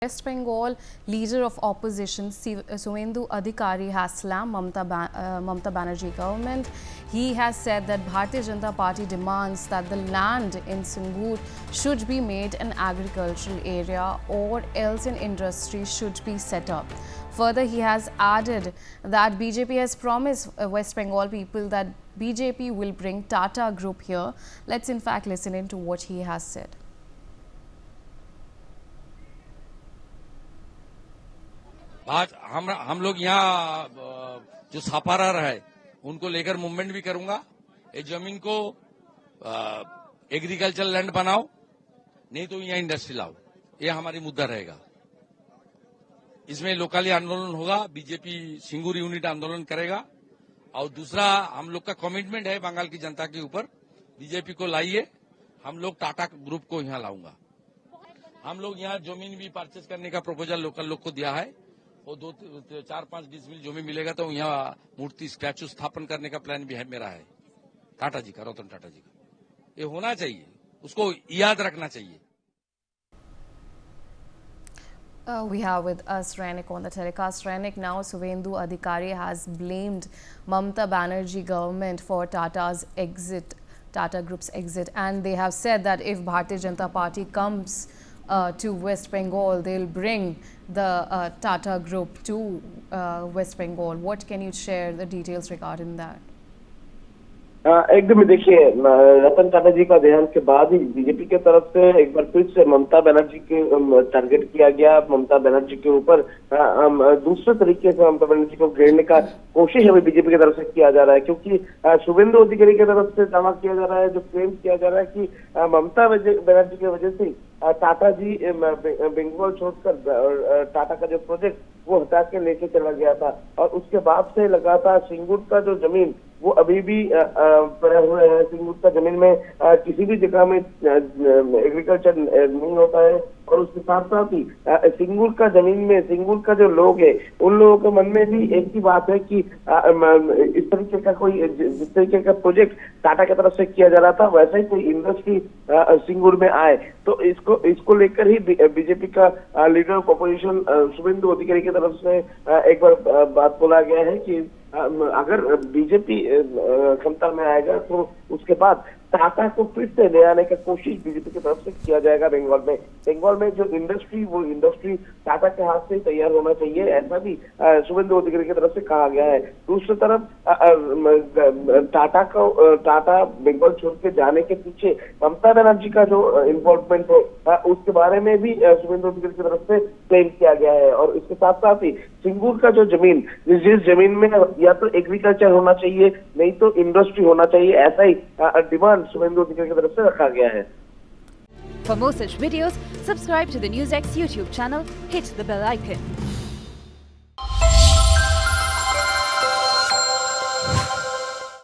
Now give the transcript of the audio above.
West Bengal leader of opposition Suvendu Adhikari has slammed Mamata Banerjee government. He has said that Bharatiya Janata Party demands that the land in Singur should be made an agricultural area or else an industry should be set up. Further, he has added that BJP has promised West Bengal people that BJP will bring Tata Group here. Let's in fact listen in to what he has said. हम लोग यहाँ जो सापारार है उनको लेकर movement भी करूंगा। इस जमीन को एग्रीकल्चर लैंड बनाओ, नहीं तो यहाँ इंडस्ट्री लाओ, ये हमारी मुद्दा रहेगा। इसमें लोकली आंदोलन होगा, बीजेपी सिंगूर यूनिट आंदोलन करेगा। और दूसरा हम लोग का कमिटमेंट है बंगाल की जनता के ऊपर, बीजेपी को लाइए, हम लोग टाटा ग्रुप को यहाँ लाऊंगा। हम लोग यहाँ जमीन भी परचेज करने का प्रपोजल लोकल लोग को दिया है और 4-5 20 मिल जमीन मिलेगा तो यहाँ मूर्ति स्टैचू स्थापन करने का प्लान भी है मेरा है, टाटा जी का, रतन टाटा जी का। ये होना चाहिए, उसको याद रखना चाहिए। We have with us Rainik on the telecast. Rainik, now Suvendu Adhikari has blamed Mamata Banerjee government for Tata's exit, Tata Group's exit, and they have said that if Bharatiya Janata Party comes to West Bengal, they'll bring the Tata Group to West Bengal. What can you share the details regarding that? एकदम देखिए, रतन टाटा जी का देहांत के बाद ही BJP के तरफ से एक बार फिर से ममता बनर्जी के टारगेट किया गया। ममता बनर्जी के ऊपर दूसरे तरीके से ममता बनर्जी को घेरने का कोशिश अभी बीजेपी की तरफ से किया जा रहा है, क्योंकि शुभेंदु अधिकारी की तरफ से दावा किया जा रहा है, जो क्लेम किया जा रहा है कि ममता बनर्जी की वजह से टाटा जी बंगाल छोड़कर टाटा का जो प्रोजेक्ट वो हटा के लेके चला गया था और उसके बाद से लगातार सिंगूर का जो जमीन वो अभी भी पड़े हुए हैं। सिंगूर का जमीन में किसी भी जगह में एग्रीकल्चर नहीं होता है और उसके साथ साथ ही सिंगूर का जमीन में सिंगूर का जो लोग है उन लोगों के मन में भी एक ही बात है कि इस तरीके का कोई जिस तरीके का प्रोजेक्ट टाटा की तरफ से किया जा रहा था वैसा ही कोई इंडस्ट्री सिंगूर में आए, तो इसको लेकर ही बीजेपी का लीडर ऑफ ऑपोजिशन शुभेंदु अधिकारी की तरफ से एक बार बात बोला गया है कि अगर बीजेपी क्षमता में आएगा तो उसके बाद टाटा को फिर से ले आने का कोशिश बीजेपी की तरफ से किया जाएगा। बंगाल में जो इंडस्ट्री वो इंडस्ट्री टाटा के हाथ से तैयार होना चाहिए, ऐसा भी शुभेंदु अधिकारी की तरफ से कहा गया है। दूसरी तरफ टाटा बंगाल छोड़ के जाने के पीछे ममता बनर्जी का जो इन्वॉल्वमेंट है उसके बारे में भी शुभेंदु अधिकारी की तरफ से क्लेम किया गया है। और इसके साथ साथ ही सिंगूर का जो जमीन, जिस जमीन में या तो एग्रीकल्चर होना चाहिए नहीं तो इंडस्ट्री होना चाहिए, ऐसा ही डिमांड शुभेंदु अधिकारी की तरफ से रखा गया है। For more such videos, subscribe to the NewsX YouTube channel, hit the bell icon.